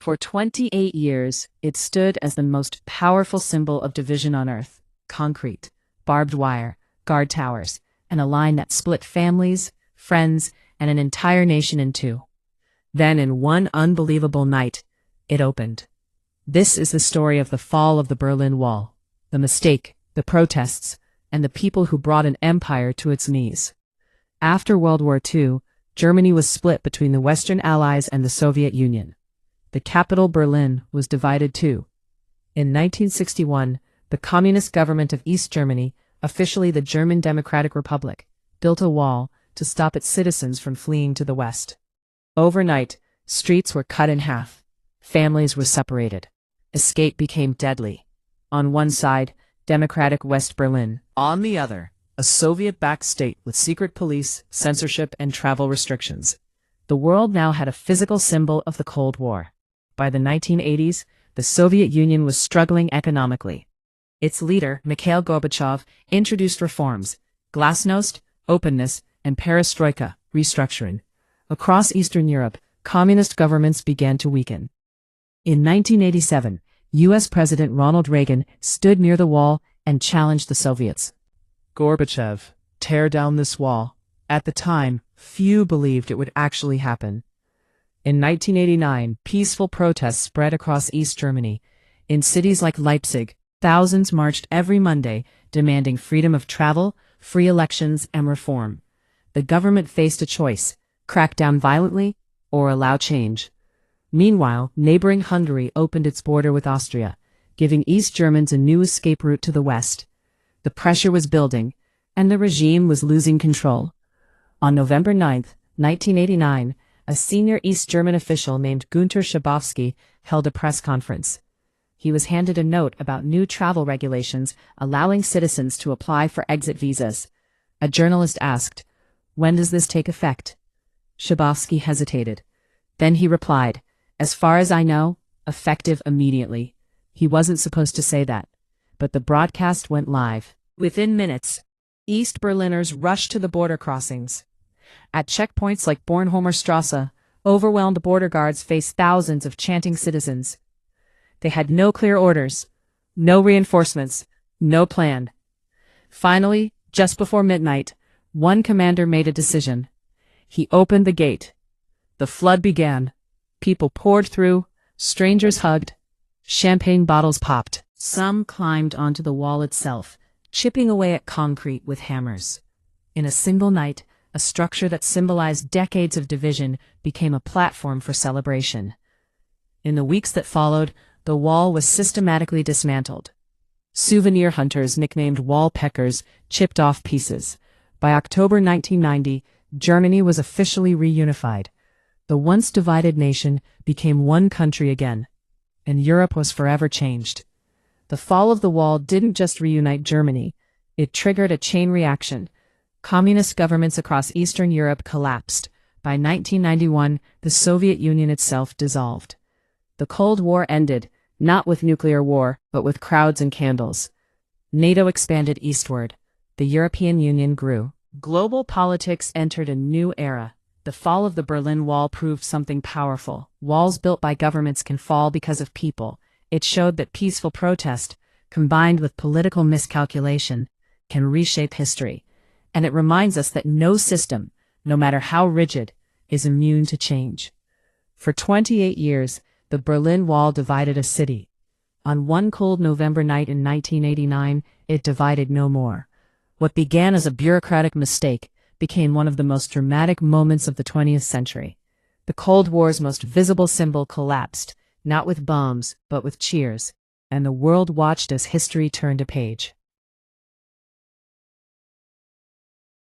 For 28 years, it stood as the most powerful symbol of division on Earth: concrete, barbed wire, guard towers, and a line that split families, friends, and an entire nation in two. Then, in one unbelievable night, it opened. This is the story of the fall of the Berlin Wall, the mistake, the protests, and the people who brought an empire to its knees. After World War II, Germany was split between the Western Allies and the Soviet Union. The capital, Berlin, was divided too. In 1961, the Communist government of East Germany, officially the German Democratic Republic, built a wall to stop its citizens from fleeing to the West. Overnight, streets were cut in half. Families were separated. Escape became deadly. On one side, democratic West Berlin. On the other, a Soviet-backed state with secret police, censorship, and travel restrictions. The world now had a physical symbol of the Cold War. By the 1980s, the Soviet Union was struggling economically. Its leader, Mikhail Gorbachev, introduced reforms: glasnost, openness, and perestroika, restructuring. Across Eastern Europe, communist governments began to weaken. In 1987, U.S. President Ronald Reagan stood near the wall and challenged the Soviets. Gorbachev, tear down this wall. At the time, few believed it would actually happen. In 1989, peaceful protests spread across East Germany. In cities like Leipzig, thousands marched every Monday, demanding freedom of travel, free elections, and reform. The government faced a choice: crack down violently or allow change. Meanwhile, neighboring Hungary opened its border with Austria, giving East Germans a new escape route to the West. The pressure was building, and the regime was losing control. On November 9, 1989, a senior East German official named Günter Schabowski held a press conference. He was handed a note about new travel regulations allowing citizens to apply for exit visas. A journalist asked, "When does this take effect?" Schabowski hesitated. Then he replied, "As far as I know, effective immediately." He wasn't supposed to say that, but the broadcast went live. Within minutes, East Berliners rushed to the border crossings. At checkpoints like Bornholmer Strasse, overwhelmed border guards faced thousands of chanting citizens. They had no clear orders, no reinforcements, no plan. Finally, just before midnight, one commander made a decision. He opened the gate. The flood began. People poured through, strangers hugged, champagne bottles popped. Some climbed onto the wall itself, chipping away at concrete with hammers. In a single night, a structure that symbolized decades of division became a platform for celebration. In the weeks that followed, the wall was systematically dismantled. Souvenir hunters, nicknamed wall peckers, chipped off pieces. By October 1990, Germany was officially reunified. The once divided nation became one country again, and Europe was forever changed. The fall of the wall didn't just reunite Germany, it triggered a chain reaction. Communist governments across Eastern Europe collapsed. By 1991, the Soviet Union itself dissolved. The Cold War ended, not with nuclear war, but with crowds and candles. NATO expanded eastward. The European Union grew. Global politics entered a new era. The fall of the Berlin Wall proved something powerful. Walls built by governments can fall because of people. It showed that peaceful protest, combined with political miscalculation, can reshape history. And it reminds us that no system, no matter how rigid, is immune to change. For 28 years, the Berlin Wall divided a city. On one cold November night in 1989, it divided no more. What began as a bureaucratic mistake became one of the most dramatic moments of the 20th century. The Cold War's most visible symbol collapsed, not with bombs, but with cheers, and the world watched as history turned a page.